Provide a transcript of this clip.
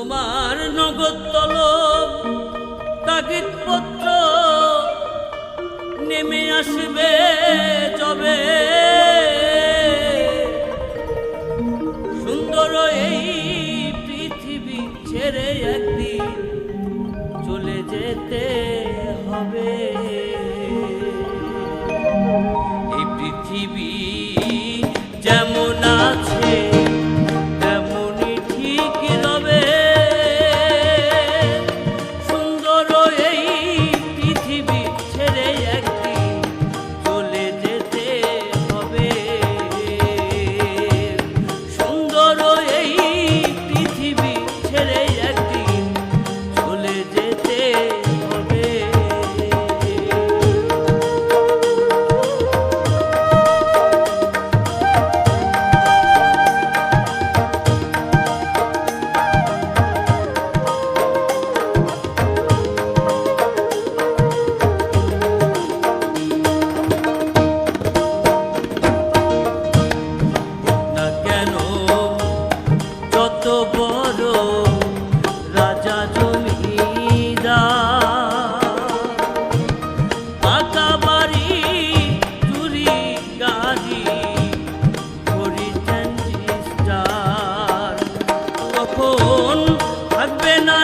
তোমার নগদ তলব তাগিদপত্র নেমে আসবে যবে সুন্দর এই পৃথিবী ছেড়ে একদিন চলে যেতে হবে। এই পৃথিবী যেমন আছে তেমনই ঠিক রবে। সুন্দর এই পৃথিবী ছেড়ে একদিন চলে যেতে হবে। সুন্দর এই পৃথিবী ছেড়ে একদিন চলে যেতে হবে। বড় রাজা জমিদার পাকা বাড়ি চুরি গাড়ি করিতেন স্টার, তখন থাকবে না